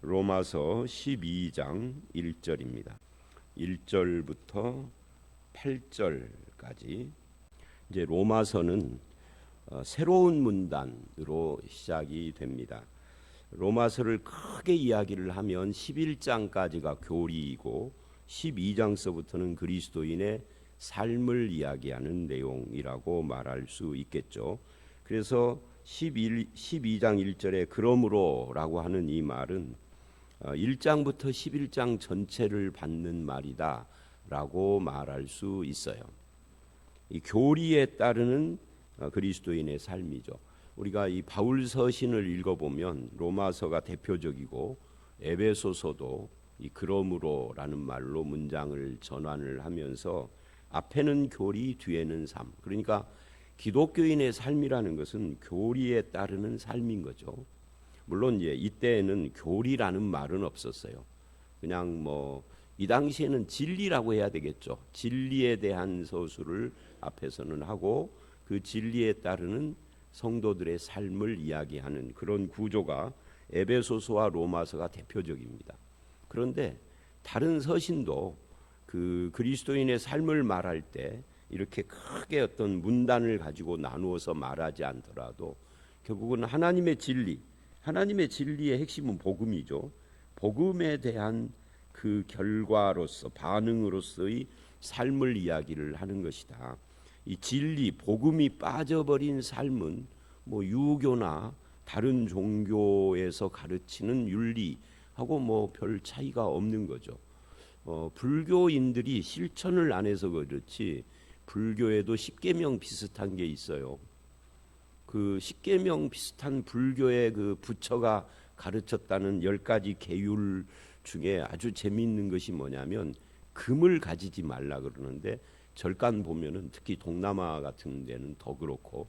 로마서 12장 1절입니다. 1절부터 8절까지 이제 로마서는 새로운 문단으로 시작이 됩니다. 로마서를 크게 이야기를 하면 11장까지가 교리이고 12장서부터는 그리스도인의 삶을 이야기하는 내용이라고 말할 수 있겠죠. 그래서 12장 1절에 그러므로라고 하는 이 말은 1장부터 11장 전체를 받는 말이다 라고 말할 수 있어요. 이 교리에 따르는 그리스도인의 삶이죠. 우리가 이 바울 서신을 읽어보면 로마서가 대표적이고 에베소서도 이 그러므로라는 말로 문장을 전환을 하면서 앞에는 교리, 뒤에는 삶. 그러니까 기독교인의 삶이라는 것은 교리에 따르는 삶인 거죠. 물론 이때에는 교리라는 말은 없었어요. 그냥 이 당시에는 진리라고 해야 되겠죠. 진리에 대한 서술을 앞에서는 하고 그 진리에 따르는 성도들의 삶을 이야기하는 그런 구조가 에베소서와 로마서가 대표적입니다. 그런데 다른 서신도 그 그리스도인의 삶을 말할 때 이렇게 크게 어떤 문단을 가지고 나누어서 말하지 않더라도 결국은 하나님의 진리의 핵심은 복음이죠. 복음에 대한 그 결과로서 반응으로서의 삶을 이야기를 하는 것이다. 이 진리, 복음이 빠져버린 삶은 유교나 다른 종교에서 가르치는 윤리하고 별 차이가 없는 거죠. 불교인들이 실천을 안 해서 그렇지 불교에도 십계명 비슷한 게 있어요. 그 십계명 비슷한 불교의 그 부처가 가르쳤다는 10가지 계율 중에 아주 재미있는 것이 뭐냐면 금을 가지지 말라 그러는데 절간 보면은 특히 동남아 같은 데는 더 그렇고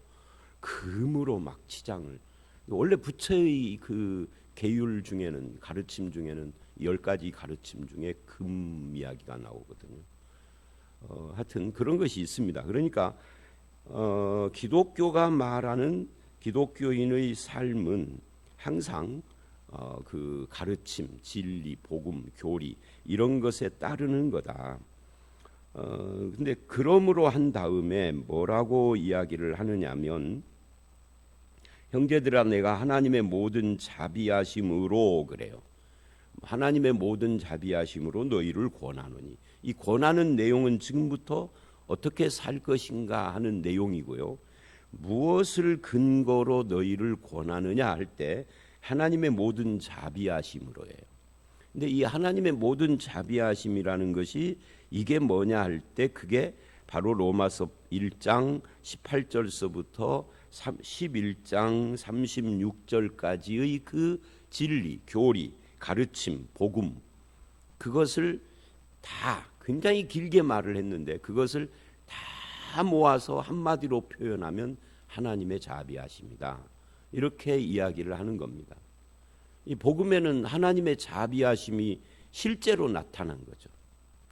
금으로 막 치장을, 원래 부처의 그 계율 중에는 가르침 중에는 10가지 가르침 중에 금 이야기가 나오거든요. 하여튼 그런 것이 있습니다. 그러니까 기독교가 말하는 기독교인의 삶은 항상 그 가르침, 진리, 복음, 교리 이런 것에 따르는 거다. 근데 그러므로 한 다음에 뭐라고 이야기를 하느냐면 형제들아 내가 하나님의 모든 자비하심으로 그래요. 하나님의 모든 자비하심으로 너희를 권하노니, 이 권하는 내용은 지금부터 어떻게 살 것인가 하는 내용이고요. 무엇을 근거로 너희를 권하느냐 할 때 하나님의 모든 자비하심으로 해요. 근데 이 하나님의 모든 자비하심이라는 것이 이게 뭐냐 할 때 그게 바로 로마서 1장 18절서부터 11장 36절까지의 그 진리, 교리, 가르침, 복음, 그것을 다 굉장히 길게 말을 했는데 그것을 다 모아서 한마디로 표현하면 하나님의 자비하심이다. 이렇게 이야기를 하는 겁니다. 이 복음에는 하나님의 자비하심이 실제로 나타난 거죠.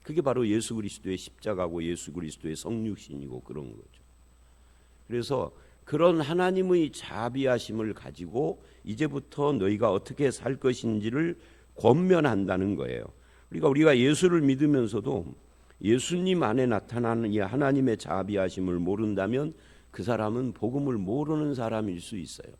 그게 바로 예수 그리스도의 십자가고 예수 그리스도의 성육신이고 그런 거죠. 그래서 그런 하나님의 자비하심을 가지고 이제부터 너희가 어떻게 살 것인지를 권면한다는 거예요. 그러니까 우리가 예수를 믿으면서도 예수님 안에 나타나는 이 하나님의 자비하심을 모른다면 그 사람은 복음을 모르는 사람일 수 있어요.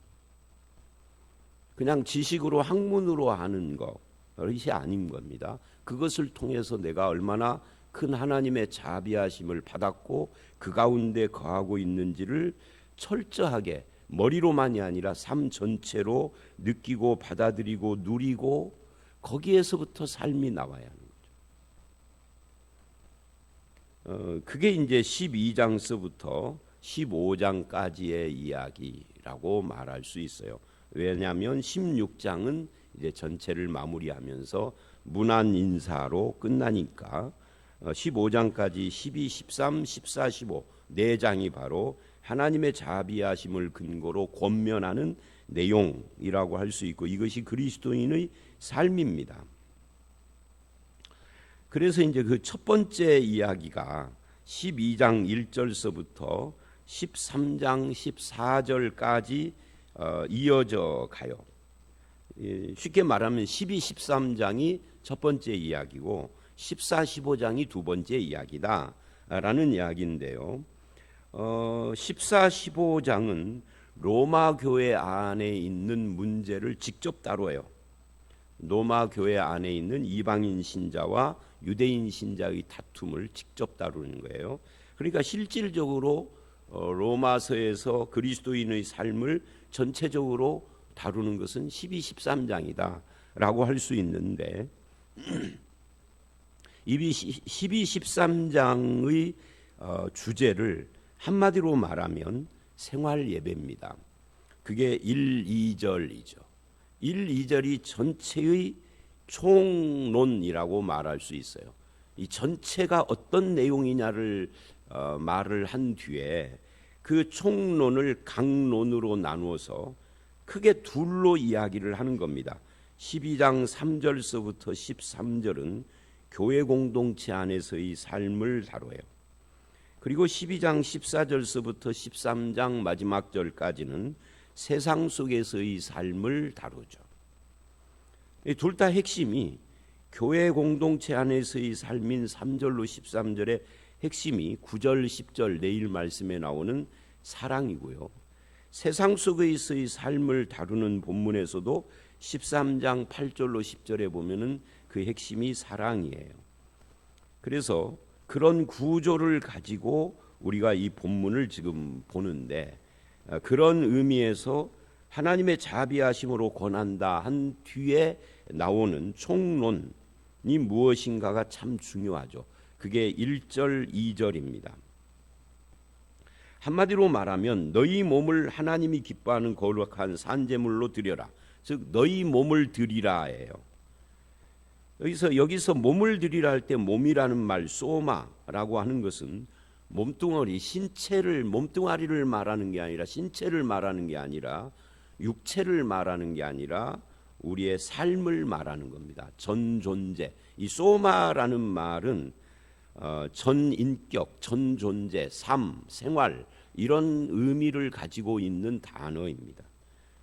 그냥 지식으로 학문으로 아는 것이 아닌 겁니다. 그것을 통해서 내가 얼마나 큰 하나님의 자비하심을 받았고 그 가운데 거하고 있는지를 철저하게 머리로만이 아니라 삶 전체로 느끼고 받아들이고 누리고 거기에서부터 삶이 나와야 하는 거죠. 그게 이제 12장서부터 15장까지의 이야기라고 말할 수 있어요. 왜냐하면 16장은 이제 전체를 마무리하면서 문안 인사로 끝나니까 15장까지 12, 13, 14, 15 4장이 바로 하나님의 자비하심을 근거로 권면하는 내용이라고 할 수 있고 이것이 그리스도인의 삶입니다. 그래서 이제 그 첫 번째 이야기가 12장 1절서부터 13장 14절까지 이어져 가요. 쉽게 말하면 12, 13장이 첫 번째 이야기고 14, 15장이 두 번째 이야기다라는 이야기인데요. 14, 15장은 로마 교회 안에 있는 문제를 직접 다뤄요. 로마 교회 안에 있는 이방인 신자와 유대인 신자의 다툼을 직접 다루는 거예요. 그러니까 실질적으로 로마서에서 그리스도인의 삶을 전체적으로 다루는 것은 12, 13장이다라고 할 수 있는데 12, 13장의 주제를 한마디로 말하면 생활 예배입니다. 그게 1, 2절이죠. 1, 2절이 전체의 총론이라고 말할 수 있어요. 이 전체가 어떤 내용이냐를 말을 한 뒤에 그 총론을 강론으로 나누어서 크게 둘로 이야기를 하는 겁니다. 12장 3절서부터 13절은 교회 공동체 안에서의 삶을 다뤄요. 그리고 12장 14절서부터 13장 마지막 절까지는 세상 속에서의 삶을 다루죠. 둘 다 핵심이 교회 공동체 안에서의 삶인 3절로 13절의 핵심이 9절, 10절 내일 말씀에 나오는 사랑이고요. 세상 속에서의 삶을 다루는 본문에서도 13장 8절로 10절에 보면은 그 핵심이 사랑이에요. 그래서 그런 구조를 가지고 우리가 이 본문을 지금 보는데 그런 의미에서 하나님의 자비하심으로 권한다 한 뒤에 나오는 총론이 무엇인가가 참 중요하죠. 그게 1절, 2절입니다. 한마디로 말하면 너희 몸을 하나님이 기뻐하는 거룩한 산제물로 드려라. 즉 너희 몸을 드리라예요. 여기서 몸을 드리라 할 때 몸이라는 말 소마라고 하는 것은 몸뚱아리, 몸뚱아리를 말하는 게 아니라 신체를 말하는 게 아니라 육체를 말하는 게 아니라 우리의 삶을 말하는 겁니다. 전 존재. 이 소마라는 말은 전 인격, 전 존재, 삶, 생활 이런 의미를 가지고 있는 단어입니다.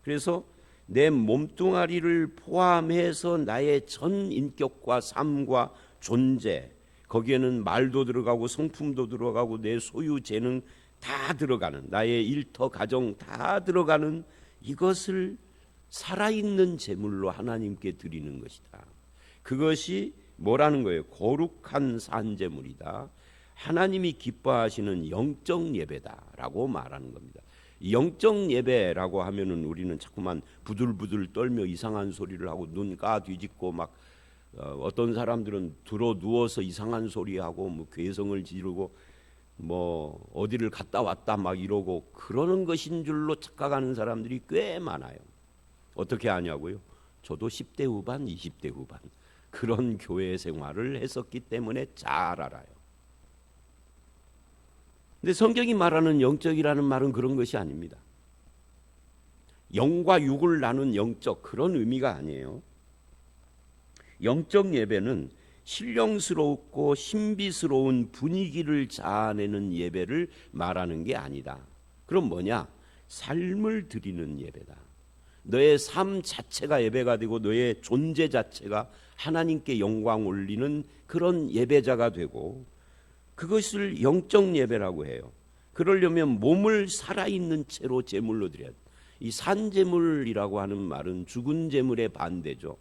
그래서 내 몸뚱아리를 포함해서 나의 전 인격과 삶과 존재, 거기에는 말도 들어가고 성품도 들어가고 내 소유 재능 다 들어가는, 나의 일터 가정 다 들어가는 이것을 살아있는 제물로 하나님께 드리는 것이다. 그것이 뭐라는 거예요? 거룩한 산제물이다. 하나님이 기뻐하시는 영적 예배다라고 말하는 겁니다. 영적 예배라고 하면은 우리는 자꾸만 부들부들 떨며 이상한 소리를 하고 눈 까 뒤집고 막 어떤 사람들은 들어 누워서 이상한 소리하고 뭐 괴성을 지르고 뭐 어디를 갔다 왔다 막 이러고 그러는 것인 줄로 착각하는 사람들이 꽤 많아요. 어떻게 아냐고요? 저도 10대 후반, 20대 후반 그런 교회 생활을 했었기 때문에 잘 알아요. 근데 성경이 말하는 영적이라는 말은 그런 것이 아닙니다. 영과 육을 나눈 영적 그런 의미가 아니에요. 영적 예배는 신령스럽고 신비스러운 분위기를 자아내는 예배를 말하는 게 아니다. 그럼 뭐냐? 삶을 드리는 예배다. 너의 삶 자체가 예배가 되고 너의 존재 자체가 하나님께 영광 올리는 그런 예배자가 되고 그것을 영적 예배라고 해요. 그러려면 몸을 살아있는 채로 제물로 드려야 돼. 이 산제물이라고 하는 말은 죽은 제물의 반대죠.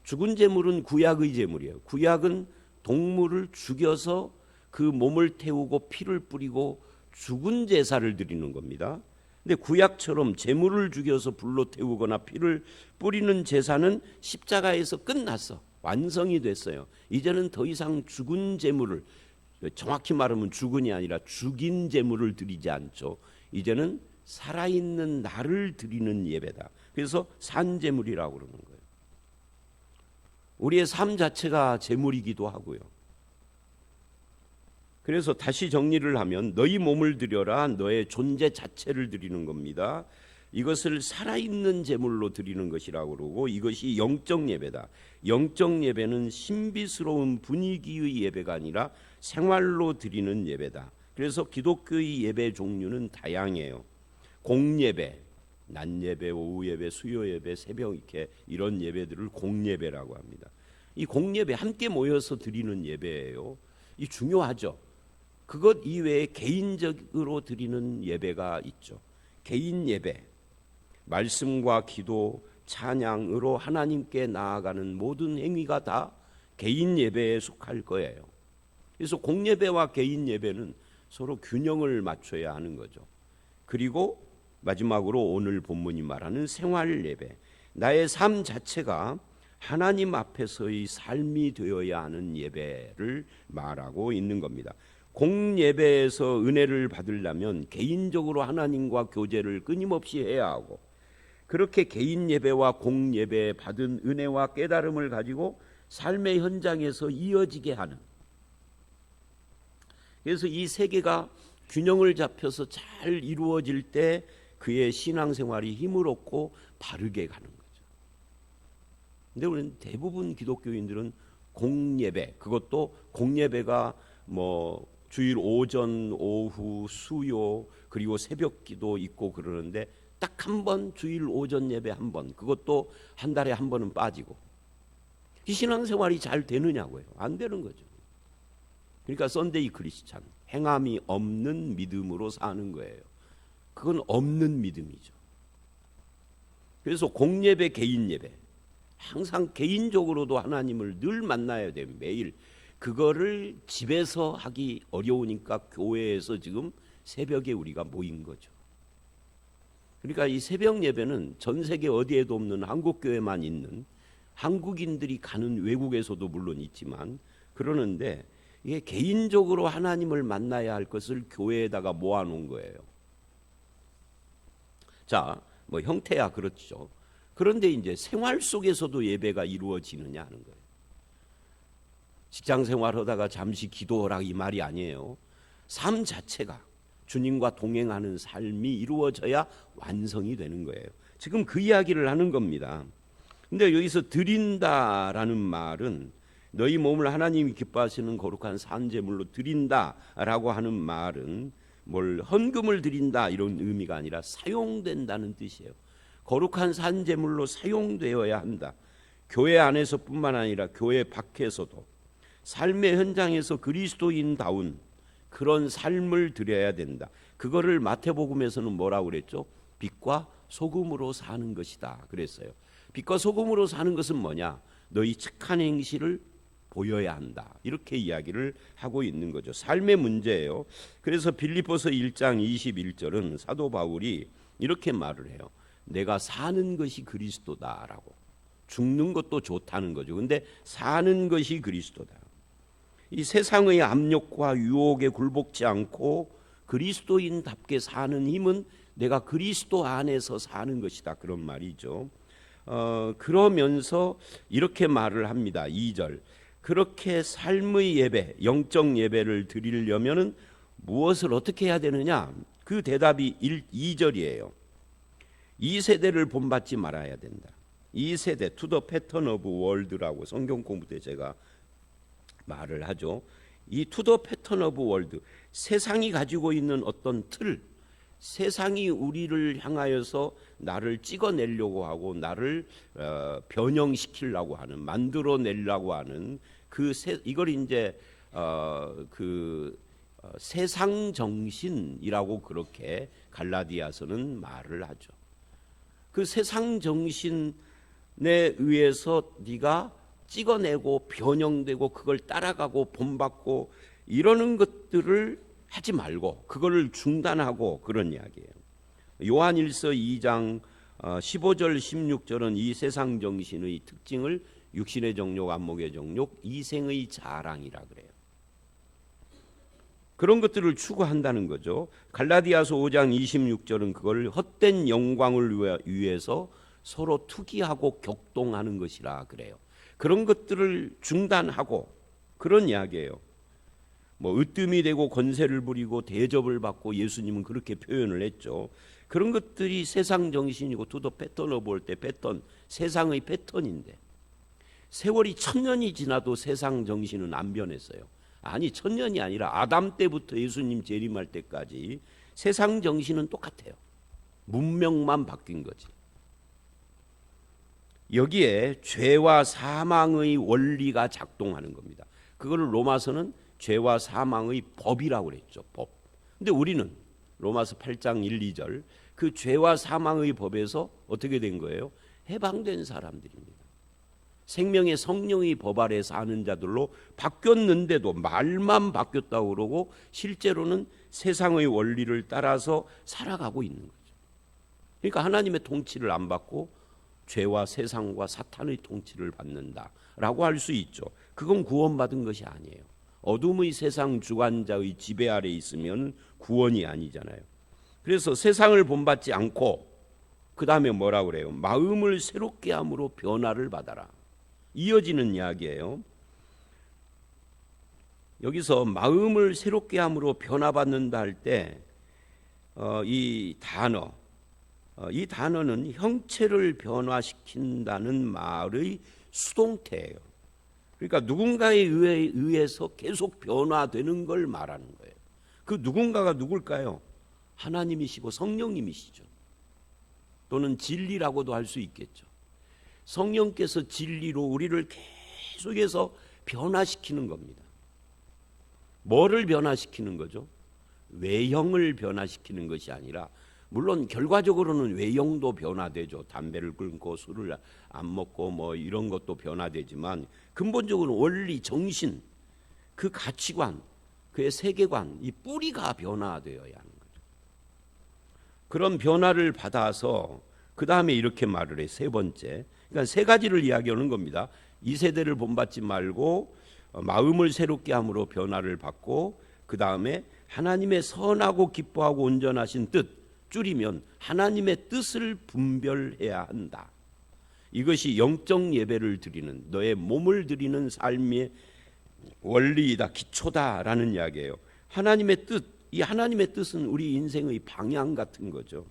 죽은 제물은 구약의 제물이에요. 구약은 동물을 죽여서 그 몸을 태우고 피를 뿌리고 죽은 제사를 드리는 겁니다. 근데 구약처럼 제물을 죽여서 불로 태우거나 피를 뿌리는 제사는 십자가에서 끝났어. 완성이 됐어요. 이제는 더 이상 죽은 제물을, 정확히 말하면 죽은이 아니라 죽인 제물을 드리지 않죠. 이제는 살아있는 나를 드리는 예배다. 그래서 산제물이라고 그러는 거예요. 우리의 삶 자체가 제물이기도 하고요. 그래서 다시 정리를 하면 너희 몸을 드려라, 너의 존재 자체를 드리는 겁니다. 이것을 살아있는 제물로 드리는 것이라고 그러고 이것이 영적 예배다. 영적 예배는 신비스러운 분위기의 예배가 아니라 생활로 드리는 예배다. 그래서 기독교의 예배 종류는 다양해요. 공예배, 낮 예배, 오후 예배, 수요 예배, 새벽 이렇게 이런 예배들을 공예배라고 합니다. 이 공예배 함께 모여서 드리는 예배예요. 이 중요하죠. 그것 이외에 개인적으로 드리는 예배가 있죠. 개인 예배, 말씀과 기도, 찬양으로 하나님께 나아가는 모든 행위가 다 개인 예배에 속할 거예요. 그래서 공예배와 개인 예배는 서로 균형을 맞춰야 하는 거죠. 그리고 마지막으로 오늘 본문이 말하는 생활 예배, 나의 삶 자체가 하나님 앞에서의 삶이 되어야 하는 예배를 말하고 있는 겁니다. 공예배에서 은혜를 받으려면 개인적으로 하나님과 교제를 끊임없이 해야 하고, 그렇게 개인 예배와 공예배에 받은 은혜와 깨달음을 가지고 삶의 현장에서 이어지게 하는, 그래서 이 세 개가 균형을 잡혀서 잘 이루어질 때 그의 신앙생활이 힘을 얻고 바르게 가는 거죠. 근데 우리는 대부분 기독교인들은 공예배, 그것도 공예배가 뭐 주일 오전, 오후, 수요, 그리고 새벽기도 있고 그러는데 딱 한 번 주일 오전 예배 한 번, 그것도 한 달에 한 번은 빠지고, 이 신앙생활이 잘 되느냐고요? 안 되는 거죠. 그러니까 썬데이 크리스찬, 행함이 없는 믿음으로 사는 거예요. 그건 없는 믿음이죠. 그래서 공예배, 개인 예배, 항상 개인적으로도 하나님을 늘 만나야 돼요. 매일. 그거를 집에서 하기 어려우니까 교회에서 지금 새벽에 우리가 모인 거죠. 그러니까 이 새벽 예배는 전 세계 어디에도 없는 한국 교회만 있는, 한국인들이 가는 외국에서도 물론 있지만 그러는데, 이게 개인적으로 하나님을 만나야 할 것을 교회에다가 모아놓은 거예요. 자, 뭐 형태야 그렇죠. 그런데 이제 생활 속에서도 예배가 이루어지느냐 하는 거예요. 직장 생활하다가 잠시 기도하라 이 말이 아니에요. 삶 자체가 주님과 동행하는 삶이 이루어져야 완성이 되는 거예요. 지금 그 이야기를 하는 겁니다. 근데 여기서 드린다라는 말은 너희 몸을 하나님이 기뻐하시는 거룩한 산제물로 드린다라고 하는 말은 뭘 헌금을 드린다 이런 의미가 아니라 사용된다는 뜻이에요. 거룩한 산제물로 사용되어야 한다. 교회 안에서뿐만 아니라 교회 밖에서도 삶의 현장에서 그리스도인다운 그런 삶을 드려야 된다. 그거를 마태복음에서는 뭐라고 그랬죠? 빛과 소금으로 사는 것이다 그랬어요. 빛과 소금으로 사는 것은 뭐냐? 너희 착한 행실을 보여야 한다. 이렇게 이야기를 하고 있는 거죠. 삶의 문제예요. 그래서 빌립보서 1장 21절은 사도 바울이 이렇게 말을 해요. 내가 사는 것이 그리스도다라고. 죽는 것도 좋다는 거죠. 근데 사는 것이 그리스도다. 이 세상의 압력과 유혹에 굴복지 않고 그리스도인답게 사는 힘은 내가 그리스도 안에서 사는 것이다. 그런 말이죠. 그러면서 이렇게 말을 합니다. 2절. 그렇게 삶의 예배, 영적 예배를 드리려면은 무엇을 어떻게 해야 되느냐? 그 대답이 2절이에요. 이 세대를 본받지 말아야 된다. 이 세대, to the pattern of world라고 성경 공부 때 제가 말을 하죠. 이 to the pattern of world, 세상이 가지고 있는 어떤 틀, 세상이 우리를 향하여서 나를 찍어내려고 하고 나를 변형시키려고 하는, 만들어내려고 하는 이걸 이제 세상 정신이라고 그렇게 갈라디아서는 말을 하죠. 그 세상 정신에 의해서 네가 찍어내고 변형되고 그걸 따라가고 본받고 이러는 것들을 하지 말고 그거를 중단하고 그런 이야기예요. 요한일서 2장 15절 16절은 이 세상 정신의 특징을 육신의 정욕, 안목의 정욕, 이생의 자랑이라 그래요. 그런 것들을 추구한다는 거죠. 갈라디아서 5장 26절은 그걸 헛된 영광을 위해서 서로 투기하고 격동하는 것이라 그래요. 그런 것들을 중단하고 그런 이야기예요. 뭐 으뜸이 되고 권세를 부리고 대접을 받고 예수님은 그렇게 표현을 했죠. 그런 것들이 세상 정신이고 투더 패턴을 볼 때 패턴, 세상의 패턴인데 세월이 1000년이 지나도 세상 정신은 안 변했어요. 아니 1000년이 아니라 아담 때부터 예수님 재림할 때까지 세상 정신은 똑같아요. 문명만 바뀐 거지. 여기에 죄와 사망의 원리가 작동하는 겁니다. 그거를 로마서는 죄와 사망의 법이라고 그랬죠. 법. 근데 우리는 로마서 8장 1, 2절 그 죄와 사망의 법에서 어떻게 된 거예요? 해방된 사람들입니다. 생명의 성령의 법 아래 사는 자들로 바뀌었는데도 말만 바뀌었다고 그러고 실제로는 세상의 원리를 따라서 살아가고 있는 거죠. 그러니까 하나님의 통치를 안 받고 죄와 세상과 사탄의 통치를 받는다라고 할 수 있죠. 그건 구원받은 것이 아니에요. 어둠의 세상 주관자의 지배 아래 있으면 구원이 아니잖아요. 그래서 세상을 본받지 않고 그 다음에 뭐라고 그래요? 마음을 새롭게 함으로 변화를 받아라. 이어지는 이야기예요. 여기서 마음을 새롭게 함으로 변화받는다 할 때 이 단어는 형체를 변화시킨다는 말의 수동태예요. 그러니까 누군가에 의해서 계속 변화되는 걸 말하는 거예요. 그 누군가가 누굴까요? 하나님이시고 성령님이시죠. 또는 진리라고도 할 수 있겠죠. 성령께서 진리로 우리를 계속해서 변화시키는 겁니다. 뭐를 변화시키는 거죠? 외형을 변화시키는 것이 아니라, 물론 결과적으로는 외형도 변화되죠. 담배를 끊고 술을 안 먹고 뭐 이런 것도 변화되지만 근본적으로 원리, 정신, 그 가치관, 그의 세계관, 이 뿌리가 변화되어야 하는 거죠. 그런 변화를 받아서 그 다음에 이렇게 말을 해. 세 번째, 그러니까 세 가지를 이야기하는 겁니다. 이 세대를 본받지 말고 마음을 새롭게 함으로 변화를 받고, 그 다음에 하나님의 선하고 기뻐하고 온전하신 뜻, 줄이면 하나님의 뜻을 분별해야 한다. 이것이 영적 예배를 드리는, 너의 몸을 드리는 삶의 원리이다, 기초다라는 이야기예요. 하나님의 뜻, 이 하나님의 뜻은 우리 인생의 방향 같은 거죠.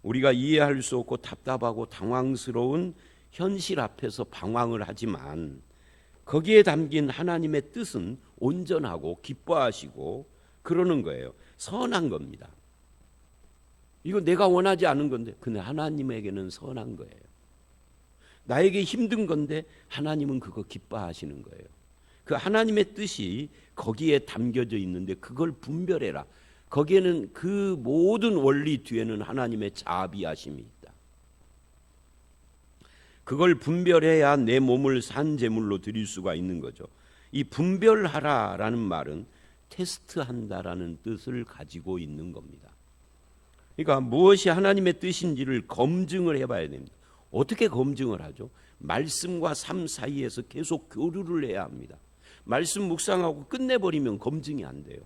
우리가 이해할 수 없고 답답하고 당황스러운 현실 앞에서 방황을 하지만 거기에 담긴 하나님의 뜻은 온전하고 기뻐하시고 그러는 거예요. 선한 겁니다. 이거 내가 원하지 않은 건데, 근데 하나님에게는 선한 거예요. 나에게 힘든 건데 하나님은 그거 기뻐하시는 거예요. 그 하나님의 뜻이 거기에 담겨져 있는데 그걸 분별해라. 거기에는 그 모든 원리 뒤에는 하나님의 자비하심이 있다. 그걸 분별해야 내 몸을 산 제물로 드릴 수가 있는 거죠. 이 분별하라라는 말은 테스트한다라는 뜻을 가지고 있는 겁니다. 그러니까 무엇이 하나님의 뜻인지를 검증을 해봐야 됩니다. 어떻게 검증을 하죠? 말씀과 삶 사이에서 계속 교류를 해야 합니다. 말씀 묵상하고 끝내버리면 검증이 안 돼요.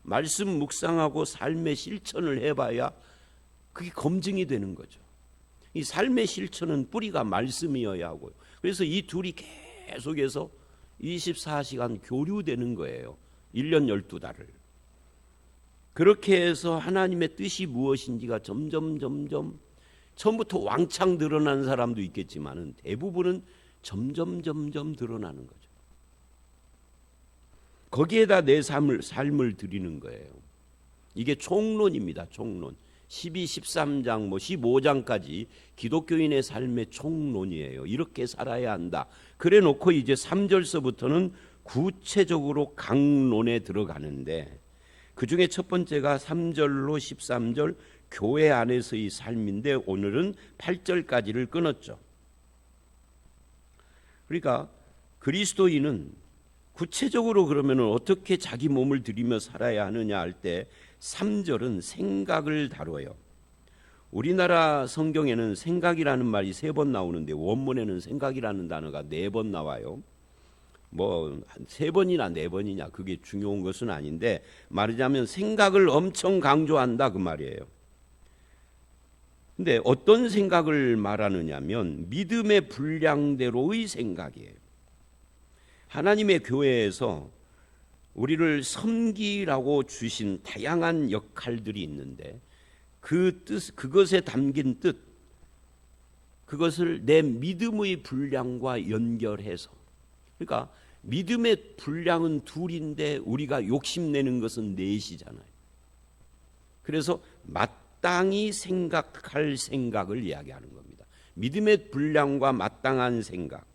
말씀 묵상하고 삶의 실천을 해봐야 그게 검증이 되는 거죠. 이 삶의 실천은 뿌리가 말씀이어야 하고요. 그래서 이 둘이 계속해서 24시간 교류되는 거예요. 1년 12달을. 그렇게 해서 하나님의 뜻이 무엇인지가 점점 처음부터 왕창 드러나는 사람도 있겠지만 대부분은 점점 드러나는 거죠. 거기에다 내 삶을 드리는 거예요. 이게 총론입니다. 총론. 12, 13장, 15장까지 기독교인의 삶의 총론이에요. 이렇게 살아야 한다. 그래 놓고 이제 3절서부터는 구체적으로 강론에 들어가는데, 그 중에 첫 번째가 3절로 13절 교회 안에서의 삶인데 오늘은 8절까지를 끊었죠. 그러니까 그리스도인은 구체적으로 그러면 어떻게 자기 몸을 들이며 살아야 하느냐 할 때 3절은 생각을 다뤄요. 우리나라 성경에는 생각이라는 말이 3번 나오는데 원문에는 생각이라는 단어가 4번 나와요. 뭐 3번이나 4번이냐 그게 중요한 것은 아닌데, 말하자면 생각을 엄청 강조한다 그 말이에요. 근데 어떤 생각을 말하느냐면 믿음의 분량대로의 생각이에요. 하나님의 교회에서 우리를 섬기라고 주신 다양한 역할들이 있는데 그 뜻, 그것에 담긴 뜻, 그것을 내 믿음의 분량과 연결해서, 그러니까 믿음의 분량은 둘인데 우리가 욕심내는 것은 넷이잖아요. 그래서 마땅히 생각할 생각을 이야기하는 겁니다. 믿음의 분량과 마땅한 생각,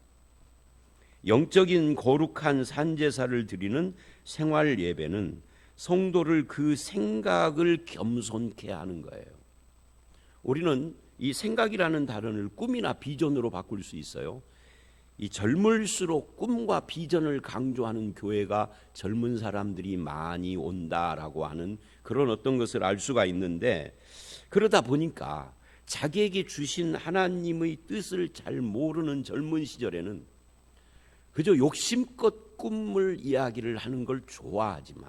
영적인 거룩한 산제사를 드리는 생활 예배는 성도를 그 생각을 겸손케 하는 거예요. 우리는 이 생각이라는 단어를 꿈이나 비전으로 바꿀 수 있어요. 이 젊을수록 꿈과 비전을 강조하는 교회가 젊은 사람들이 많이 온다라고 하는 그런 어떤 것을 알 수가 있는데, 그러다 보니까 자기에게 주신 하나님의 뜻을 잘 모르는 젊은 시절에는 그저 욕심껏 꿈을 이야기를 하는 걸 좋아하지만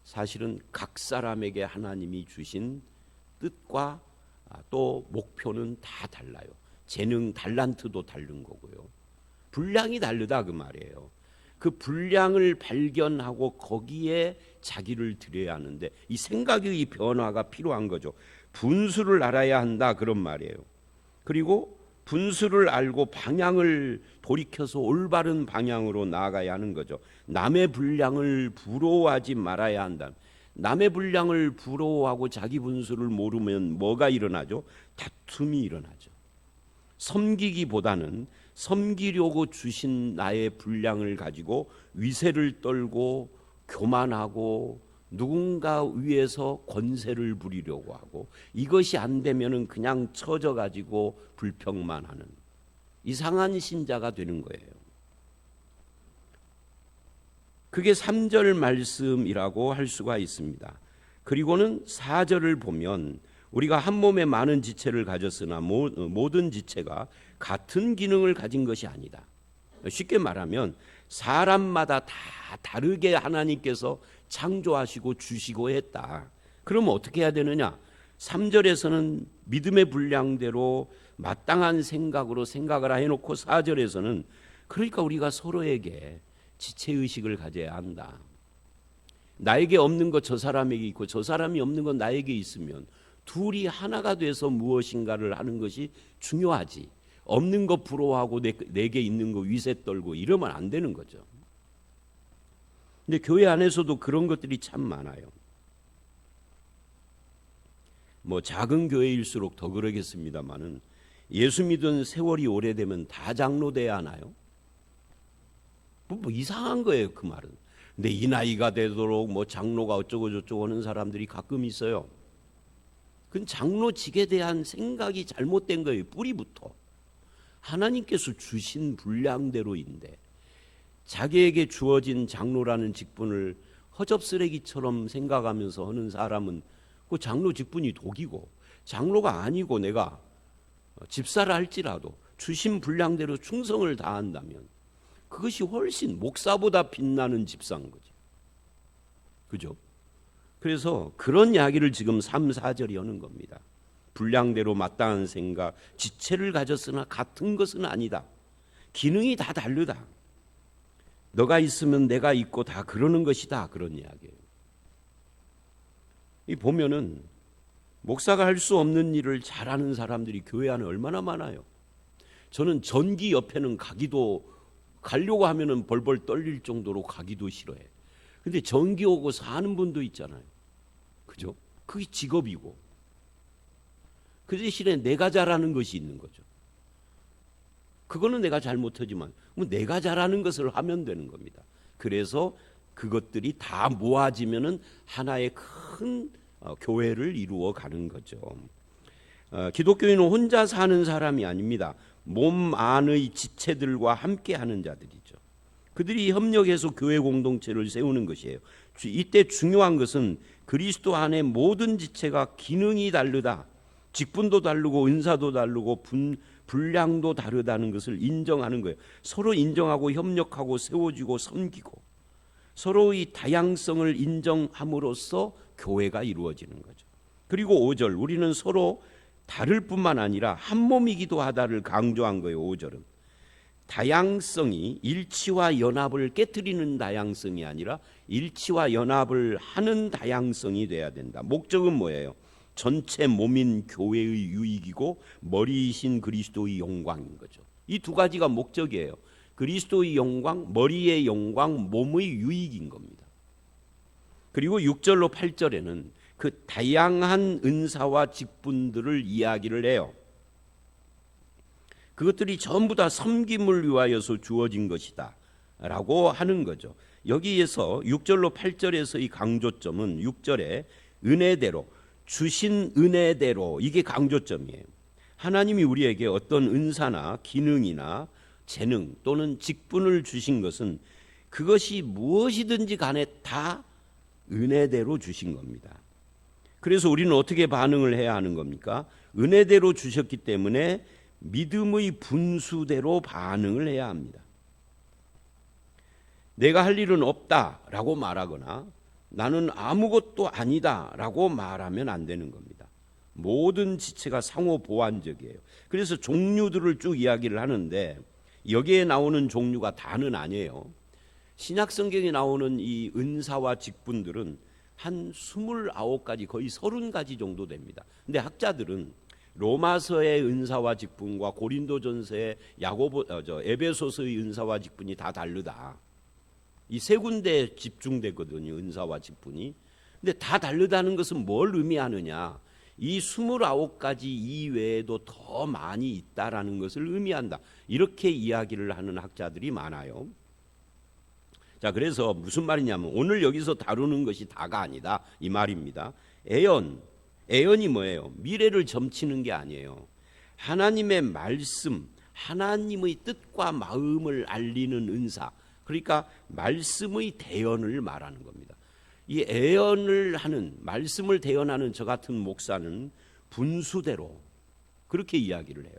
사실은 각 사람에게 하나님이 주신 뜻과 또 목표는 다 달라요. 재능, 달란트도 다른 거고요. 분량이 다르다 그 말이에요. 그 분량을 발견하고 거기에 자기를 들여야 하는데 이 생각의 변화가 필요한 거죠. 분수를 알아야 한다 그런 말이에요. 그리고 분수를 알고 방향을 돌이켜서 올바른 방향으로 나아가야 하는 거죠. 남의 분량을 부러워하지 말아야 한다. 남의 분량을 부러워하고 자기 분수를 모르면 뭐가 일어나죠? 다툼이 일어나죠. 섬기기보다는 섬기려고 주신 나의 분량을 가지고 위세를 떨고 교만하고 누군가 위에서 권세를 부리려고 하고, 이것이 안 되면은 그냥 처져 가지고 불평만 하는 이상한 신자가 되는 거예요. 그게 3절 말씀이라고 할 수가 있습니다. 그리고는 4절을 보면 우리가 한 몸에 많은 지체를 가졌으나 모든 지체가 같은 기능을 가진 것이 아니다. 쉽게 말하면 사람마다 다 다르게 하나님께서 창조하시고 주시고 했다. 그러면 어떻게 해야 되느냐? 3절에서는 믿음의 분량대로 마땅한 생각으로 생각을 해놓고 4절에서는 그러니까 우리가 서로에게 지체의식을 가져야 한다. 나에게 없는 것 저 사람에게 있고 저 사람이 없는 것 나에게 있으면 둘이 하나가 돼서 무엇인가를 하는 것이 중요하지. 없는 것 부러워하고 내게 있는 거 위세 떨고 이러면 안 되는 거죠. 근데 교회 안에서도 그런 것들이 참 많아요. 뭐 작은 교회일수록 더 그러겠습니다만은 예수 믿은 세월이 오래되면 다 장로 돼야 하나요? 뭐 이상한 거예요 그 말은. 근데 이 나이가 되도록 뭐 장로가 어쩌고 저쩌고 하는 사람들이 가끔 있어요. 그건 장로직에 대한 생각이 잘못된 거예요. 뿌리부터. 하나님께서 주신 분량대로인데 자기에게 주어진 장로라는 직분을 허접쓰레기처럼 생각하면서 하는 사람은 그 장로 직분이 독이고, 장로가 아니고 내가 집사를 할지라도 주신 분량대로 충성을 다한다면 그것이 훨씬 목사보다 빛나는 집사인 거지. 그죠? 그래서 그런 이야기를 지금 3, 4절이 하는 겁니다. 분량대로 마땅한 생각, 지체를 가졌으나 같은 것은 아니다. 기능이 다 다르다. 너가 있으면 내가 있고 다 그러는 것이다. 그런 이야기예요. 이 보면은 목사가 할 수 없는 일을 잘하는 사람들이 교회 안에 얼마나 많아요. 저는 전기 옆에는 가려고 하면은 벌벌 떨릴 정도로 가기도 싫어해. 근데 전기 오고 사는 분도 있잖아요. 그죠? 그게 직업이고. 그 대신에 내가 잘하는 것이 있는 거죠. 그거는 내가 잘못하지만 내가 잘하는 것을 하면 되는 겁니다. 그래서 그것들이 다 모아지면은 하나의 큰 교회를 이루어 가는 거죠. 기독교인은 혼자 사는 사람이 아닙니다. 몸 안의 지체들과 함께 하는 자들이죠. 그들이 협력해서 교회 공동체를 세우는 것이에요. 이때 중요한 것은 그리스도 안에 모든 지체가 기능이 다르다. 직분도 다르고 은사도 다르고 분량도 다르다는 것을 인정하는 거예요. 서로 인정하고 협력하고 세워주고 섬기고 서로의 다양성을 인정함으로써 교회가 이루어지는 거죠. 그리고 5절, 우리는 서로 다를 뿐만 아니라 한 몸이기도 하다를 강조한 거예요. 5절은 다양성이 일치와 연합을 깨트리는 다양성이 아니라 일치와 연합을 하는 다양성이 돼야 된다. 목적은 뭐예요? 전체 몸인 교회의 유익이고 머리이신 그리스도의 영광인 거죠. 이 두 가지가 목적이에요. 그리스도의 영광, 머리의 영광, 몸의 유익인 겁니다. 그리고 6절로 8절에는 그 다양한 은사와 직분들을 이야기를 해요. 그것들이 전부 다 섬김을 위하여서 주어진 것이다 라고 하는 거죠. 여기에서 6절로 8절에서 이 강조점은 6절에 은혜대로, 주신 은혜대로, 이게 강조점이에요. 하나님이 우리에게 어떤 은사나 기능이나 재능 또는 직분을 주신 것은 그것이 무엇이든지 간에 다 은혜대로 주신 겁니다. 그래서 우리는 어떻게 반응을 해야 하는 겁니까? 은혜대로 주셨기 때문에 믿음의 분수대로 반응을 해야 합니다. 내가 할 일은 없다라고 말하거나 나는 아무것도 아니다라고 말하면 안 되는 겁니다. 모든 지체가 상호 보완적이에요. 그래서 종류들을 쭉 이야기를 하는데 여기에 나오는 종류가 다는 아니에요. 신약 성경에 나오는 이 은사와 직분들은 한 29가지, 거의 30가지 정도 됩니다. 근데 학자들은 로마서의 은사와 직분과 고린도전서의 에베소서의 은사와 직분이 다 다르다. 이 세 군데에 집중되거든요, 은사와 직분이. 근데 다 다르다는 것은 뭘 의미하느냐? 이 29가지 이외에도 더 많이 있다라는 것을 의미한다. 이렇게 이야기를 하는 학자들이 많아요. 자, 그래서 무슨 말이냐면 오늘 여기서 다루는 것이 다가 아니다 이 말입니다. 애언이 뭐예요? 미래를 점치는 게 아니에요. 하나님의 말씀, 하나님의 뜻과 마음을 알리는 은사, 그러니까 말씀의 대언을 말하는 겁니다. 이 애언을 하는, 말씀을 대언하는 저 같은 목사는 분수대로 그렇게 이야기를 해요.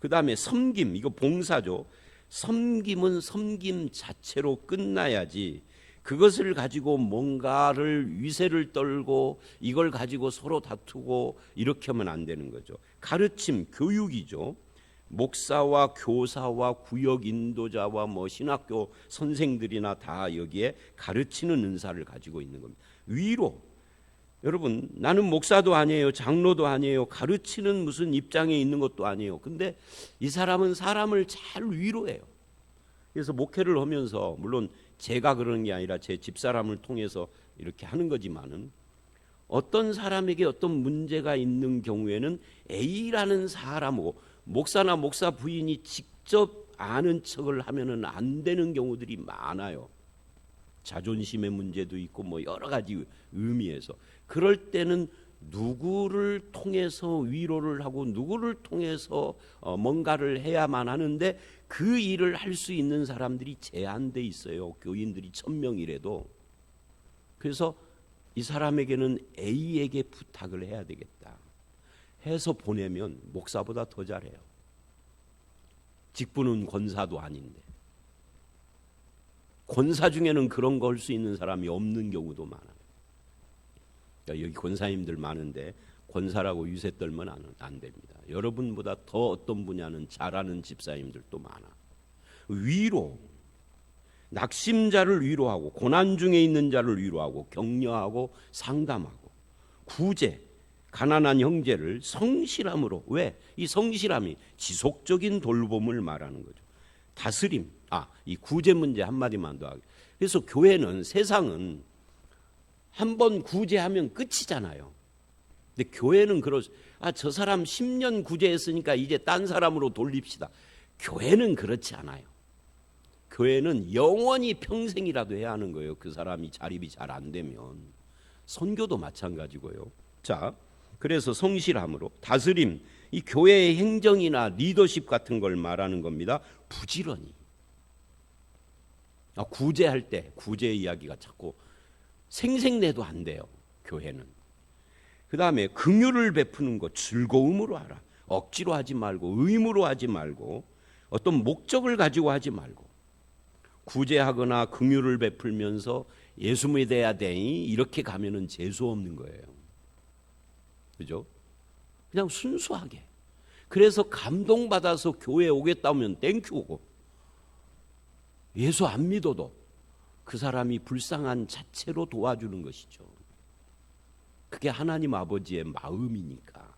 그 다음에 섬김, 이거 봉사죠. 섬김은 섬김 자체로 끝나야지 그것을 가지고 뭔가를 위세를 떨고 이걸 가지고 서로 다투고 이렇게 하면 안 되는 거죠. 가르침, 교육이죠. 목사와 교사와 구역 인도자와 신학교 선생들이나 다 여기에 가르치는 은사를 가지고 있는 겁니다. 위로, 여러분 나는 목사도 아니에요, 장로도 아니에요, 가르치는 무슨 입장에 있는 것도 아니에요. 근데 이 사람은 사람을 잘 위로해요. 그래서 목회를 하면서 물론 제가 그러는 게 아니라 제 집사람을 통해서 이렇게 하는 거지만은 어떤 사람에게 어떤 문제가 있는 경우에는 A라는 사람하고 목사나 목사 부인이 직접 아는 척을 하면은 안 되는 경우들이 많아요. 자존심의 문제도 있고 여러 가지 의미에서 그럴 때는 누구를 통해서 위로를 하고 누구를 통해서 뭔가를 해야만 하는데 그 일을 할 수 있는 사람들이 제한돼 있어요. 교인들이 1000명이라도. 그래서 이 사람에게는 A에게 부탁을 해야 되겠다 해서 보내면 목사보다 더 잘해요. 직분은 권사도 아닌데. 권사 중에는 그런 거 할 수 있는 사람이 없는 경우도 많아요. 그러니까 여기 권사님들 많은데 권사라고 유세 떨면 안 됩니다. 여러분보다 더 어떤 분야는 잘하는 집사님들도 많아. 위로, 낙심자를 위로하고 고난 중에 있는 자를 위로하고 격려하고 상담하고 구제, 가난한 형제를 성실함으로. 왜? 이 성실함이 지속적인 돌봄을 말하는 거죠. 다스림, 이 구제 문제 한마디만 더 하게. 그래서 교회는, 세상은 한 번 구제하면 끝이잖아요. 근데 교회는 저 사람 10년 구제했으니까 이제 딴 사람으로 돌립시다. 교회는 그렇지 않아요. 교회는 영원히 평생이라도 해야 하는 거예요. 그 사람이 자립이 잘 안 되면. 선교도 마찬가지고요. 자, 그래서 성실함으로. 다스림, 이 교회의 행정이나 리더십 같은 걸 말하는 겁니다. 부지런히. 구제할 때 구제 이야기가 자꾸 생색내도 안 돼요. 교회는. 그 다음에 긍휼을 베푸는 것, 즐거움으로 하라. 억지로 하지 말고 의무로 하지 말고 어떤 목적을 가지고 하지 말고 구제하거나 긍휼을 베풀면서 예수 믿어야 되니 이렇게 가면은 재수 없는 거예요. 그죠? 그냥 순수하게. 그래서 감동받아서 교회에 오겠다 하면 땡큐고 예수 안 믿어도 그 사람이 불쌍한 자체로 도와주는 것이죠. 그게 하나님 아버지의 마음이니까.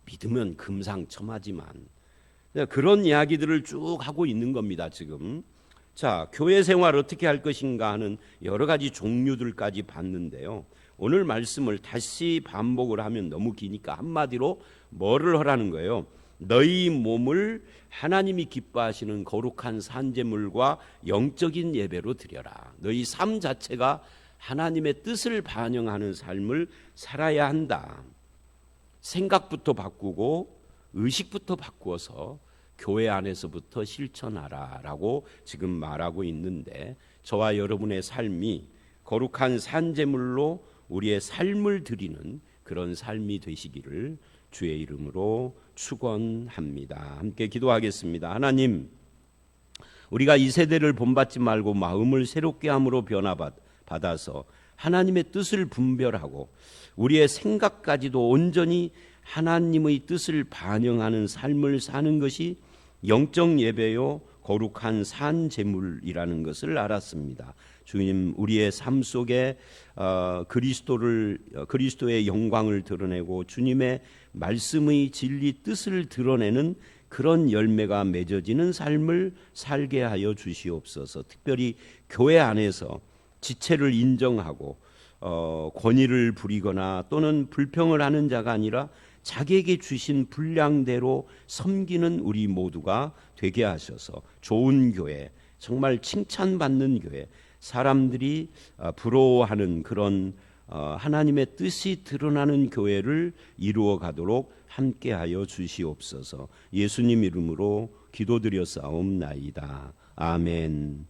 믿으면 금상첨화지만 그런 이야기들을 쭉 하고 있는 겁니다. 지금. 자, 교회 생활 어떻게 할 것인가 하는 여러 가지 종류들까지 봤는데요. 오늘 말씀을 다시 반복을 하면 너무 기니까 한마디로 뭐를 하라는 거예요? 너희 몸을 하나님이 기뻐하시는 거룩한 산제물과 영적인 예배로 드려라. 너희 삶 자체가 하나님의 뜻을 반영하는 삶을 살아야 한다. 생각부터 바꾸고 의식부터 바꾸어서 교회 안에서부터 실천하라라고 지금 말하고 있는데, 저와 여러분의 삶이 거룩한 산제물로 우리의 삶을 드리는 그런 삶이 되시기를 주의 이름으로 축원합니다. 함께 기도하겠습니다. 하나님, 우리가 이 세대를 본받지 말고 마음을 새롭게 함으로 변화받아서 하나님의 뜻을 분별하고 우리의 생각까지도 온전히 하나님의 뜻을 반영하는 삶을 사는 것이 영적 예배요 거룩한 산제물이라는 것을 알았습니다. 주님, 우리의 삶 속에 그리스도의 영광을 드러내고 주님의 말씀의 진리 뜻을 드러내는 그런 열매가 맺어지는 삶을 살게 하여 주시옵소서. 특별히 교회 안에서 지체를 인정하고 권위를 부리거나 또는 불평을 하는 자가 아니라 자기에게 주신 분량대로 섬기는 우리 모두가 되게 하셔서 좋은 교회, 정말 칭찬받는 교회, 사람들이 부러워하는 그런 하나님의 뜻이 드러나는 교회를 이루어 가도록 함께하여 주시옵소서. 예수님 이름으로 기도드려 싸움나이다. 아멘.